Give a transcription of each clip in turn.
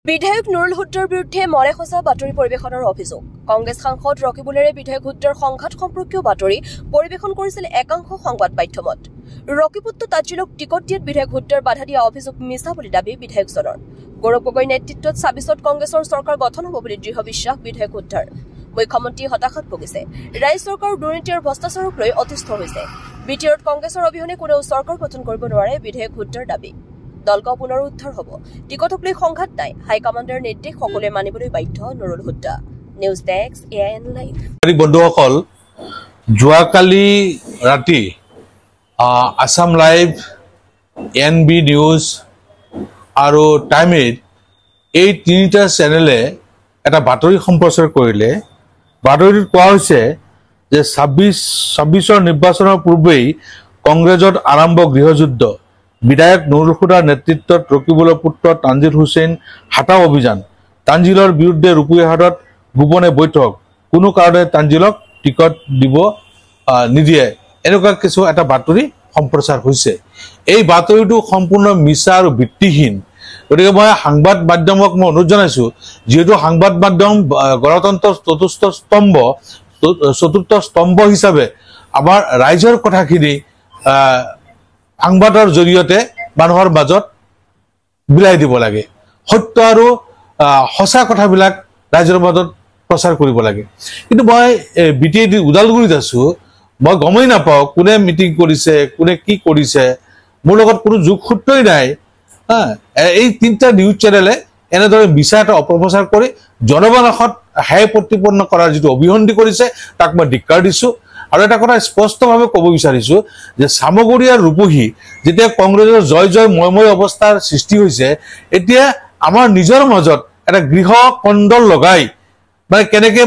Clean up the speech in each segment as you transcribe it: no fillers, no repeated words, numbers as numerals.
বিধায়ক নুৰুল হুদ্দাৰ বিৰুদ্ধে মৰে খচা বাতৰি পৰিৱেশনৰ অভিযোগ কংগ্ৰেছ সাংসদ ৰকিবুলেৰে বিধায়ক হুদ্দাৰ সংঘাত সম্পৰ্কীয় বাতৰি পৰিৱেশন কৰিছিল একাংশ সংবাদ মাধ্যমত ৰকিপুত্ৰ তাজিলক টিকট দিয়াত বিধায়ক হুদ্দাৰ বাধা দিয়া অভিযোগ মিছা বুলি দাবী বিধায়কজনৰ গৌৰৱ গগৈ নেতৃত্বত ২৬ত কংগ্ৰেছৰ চৰকাৰ গঠন হ'ব বুলি দৃঢ় বিশ্বাস বিধায়ক হুদ্দাৰ মুখ্যমন্ত্ৰী হতাশাত ভুগিছে ৰাজ্য চৰকাৰৰ দুৰ্নীতি আৰু ভ্ৰষ্টাচাৰক লৈ অতিষ্ঠ হৈছে বিটিআৰত কংগ্ৰেছৰ অবিহনে কোনেও চৰকাৰ গঠন কৰিব নোৱাৰে বিধায়ক হুদ্দাৰ দাবী দলক পুনৰুদ্ধাৰ হ'ব টিকটক লৈ সংঘাত নাই হাইকমাণ্ডৰ নিৰ্দেশ সকলোৱে মানিবলৈ বাধ্য Nurul Hudda news desk AIN live বন্ধুসকল যোৱাকালি ৰাতি আসাম লাইভ এনবি নিউজ আৰু টাইমএইট এই তিনিটা চেনেলে এটা বাতৰি সম্প্ৰচাৰ কৰিলে বাতৰিত কোৱা হৈছে যে ২৬ৰ নিৰ্বাচনৰ পূৰ্বেই কংগ্ৰেছত আৰম্ভ গৃহযুদ্ধ বিধায়ক নুৰুল হুদাৰ নেতৃত্বত ৰকিবুলৰ পুত্ৰ তানজিল হুছেইন হাটাও অভিযান তানজিলৰ বিৰুদ্ধে ৰূপহীহাটত গোপনে বৈঠক কোনো কাৰণে তানজিলক টিকট দিব নিদিয়ে এনেকুৱা কিছু এটা বাতৰি সম্প্ৰচাৰ হৈছে এই বাতৰিটো সম্পূৰ্ণ মিছা আৰু ভিত্তিহীন গতিকে মই সাংবাদ মাধ্যমক মই অনুৰোধ জনাইছো যেহেতু সাংবাদ মাধ্যম গণতন্ত্ৰৰ চতুৰ্থ স্তম্ভ হিচাপে আমাৰ ৰাইজৰ কথাখিনি সংবাদৰ জৰিয়তে মানুহৰ মাজত বিলাই দিব লাগে সত্য আৰু সঁচা কথাবিলাক ৰাইজৰ মাজত প্ৰচাৰ কৰিব লাগে কিন্তু মই বিটিএডি উদালগুৰিত আছো মই গমেই নাপাওঁ কোনে মিটিং কৰিছে কোনে কি কৰিছে মোৰ লগত কোনো যোগসূত্ৰই নাই এই তিনিটা নিউজ চেনেলে এনেদৰে মিছা এটা অপপ্ৰচাৰ কৰি জনমানসত হাই প্ৰতিপন্ন কৰাৰ যিটো অভিসন্ধি কৰিছে তাক মই ধিক্কাৰ দিছো আৰু এটা কথা স্পষ্টভাৱে ক'ব বিচাৰিছো যে সামগুৰিয়াৰ ৰূপহী যেতিয়া কংগ্ৰেছৰ জয় ময়ময় অৱস্থাৰ সৃষ্টি হৈছে এতিয়া আমাৰ নিজৰ মাজত এটা গৃহ কণ্ডল লগাই মানে কেনেকৈ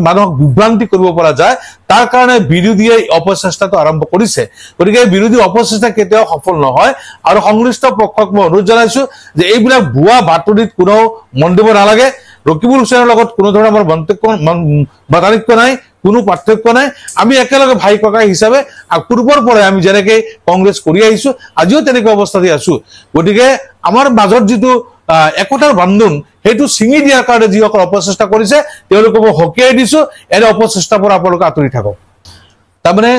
মানুহক বিভ্ৰান্তি কৰিব পৰা যায় তাৰ কাৰণে বিৰোধীয়ে অপচেষ্টাটো আৰম্ভ কৰিছে গতিকে বিৰোধী অপচেষ্টা কেতিয়াও সফল নহয় আৰু সংশ্লিষ্ট পক্ষক মই অনুৰোধ জনাইছো যে এইবিলাক ভুৱা বাতৰিত কোনো মন দিব নালাগে ৰকিবুল হুছেইনৰ লগত কোনো ধৰণৰ আমাৰ মতানৈক্য নাই কোনো পাৰ্থক্য নাই আমি একেলগে ভাই ককাই হিচাপে পূৰ্বৰ পৰাই আমি যেনেকৈ কংগ্ৰেছ কৰি আহিছো আজিও তেনেকুৱা অৱস্থাতে আছো গতিকে আমাৰ মাজত যিটো একতাৰ বান্ধোন সেইটো ছিঙি দিয়াৰ কাৰণে যিসকল অপচেষ্টা কৰিছে তেওঁলোকক মই সকীয়াই দিছো এনে অপচেষ্টাৰ পৰা আপোনালোকে আঁতৰি থাকক তাৰমানে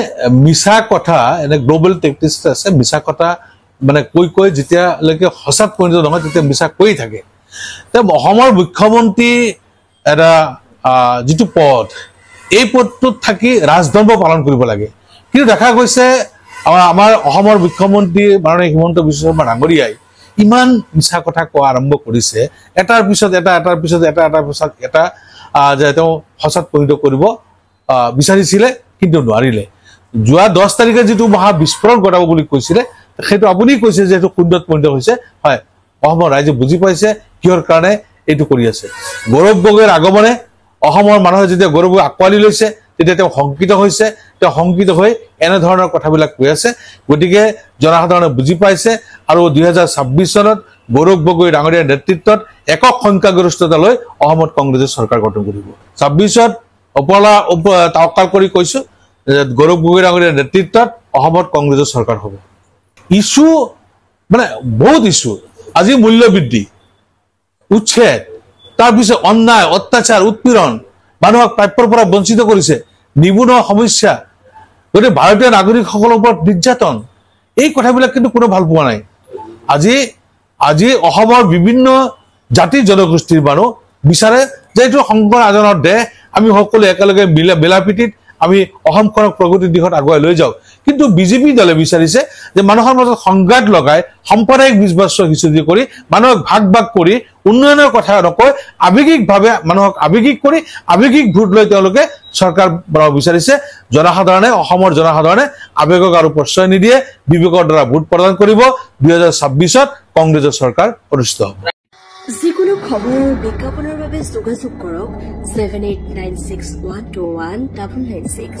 মিছা কথা এনে গ্ল'বেল টেকটিক্স আছে মিছা কথা মানে কৈ যেতিয়ালৈকে সঁচাত পৰিণত নহয় তেতিয়া মিছা কৈ থাকে অসমৰ মুখ্যমন্ত্ৰী এটা যিটো পদ এই পদটোত থাকি ৰাজধৰ্ম পালন কৰিব লাগে কিন্তু দেখা গৈছে আমাৰ অসমৰ মুখ্যমন্ত্ৰী মাননীয় হিমন্ত বিশ্ব শৰ্মা ডাঙৰীয়াই ইমান মিছা কথা কোৱা আৰম্ভ কৰিছে এটাৰ পিছত এটা যে তেওঁ সঁচাত পৰিণত কৰিব বিচাৰিছিলে কিন্তু নোৱাৰিলে যোৱা 10 তাৰিখে যিটো মহা বিস্ফোৰণ ঘটাব বুলি কৈছিলে সেইটো আপুনি কৈছে যে এইটো শূন্যত পৰিণত হৈছে হয় অসমৰ ৰাইজে বুজি পাইছে কিহৰ কাৰণে এইটো কৰি আছে গৌৰৱ গগৈৰ আগমনে অসমৰ মানুহে যেতিয়া গৌৰৱ আকোৱালি লৈছে তেতিয়া তেওঁ শংকিত হৈ এনেধৰণৰ কথাবিলাক কৈ আছে গতিকে জনসাধাৰণে বুজি পাইছে আৰু 2026 চনত গৌৰৱ গগৈ ডাঙৰীয়াৰ নেতৃত্বত একক সংখ্যাগৰিষ্ঠতা লৈ অসমত কংগ্ৰেছে চৰকাৰ গঠন কৰিব 26ত তাৱকাল কৰি কৈছো গৌৰৱ গগৈ ডাঙৰীয়াৰ নেতৃত্বত অসমত কংগ্ৰেছৰ চৰকাৰ হ'ব ইছ্যু মানে বহুত ইছ্যু আজি মূল্য বৃদ্ধি উচ্ছেদ তাৰপিছত অন্যায় অত্যাচাৰ উৎপীড়ন মানুহক প্ৰাপ্যৰ পৰা বঞ্চিত কৰিছে নিবনুৱা সমস্যা গতিকে ভাৰতীয় নাগৰিকসকলৰ ওপৰত নিৰ্যাতন এই কথাবিলাক কিন্তু কোনো ভাল পোৱা নাই আজি অসমৰ বিভিন্ন জাতি জনগোষ্ঠীৰ মানুহ বিচাৰে যে এইটো শংকৰ আজনৰ দেশ আমি সকলো একেলগে মিলাপ্ৰীতিত আমি অসমখনক প্ৰগতিৰ দিশত আগুৱাই লৈ যাওঁ কিন্তু বিজেপি দলে বিচাৰিছে যে মানুহৰ মাজত সংঘাত লগাই সাম্প্ৰদায়িক বিভাজ্য সিঁচনি কৰি মানুহক ভাগ কৰি উন্নয়নৰ কথা নকৈ আৱেগিকভাৱে মানুহক আৱেগিক ভোট লৈ তেওঁলোকে চৰকাৰ বনাব বিচাৰিছে অসমৰ জনসাধাৰণে আৱেগক আৰু প্ৰশ্ৰয় নিদিয়ে বিবেকৰ দ্বাৰা ভোট প্ৰদান কৰিব 2026ত কংগ্ৰেছৰ চৰকাৰ অনুষ্ঠিত হ'ব যিকোনো খবৰৰ বিজ্ঞাপনৰ বাবে যোগাযোগ কৰক 7896121996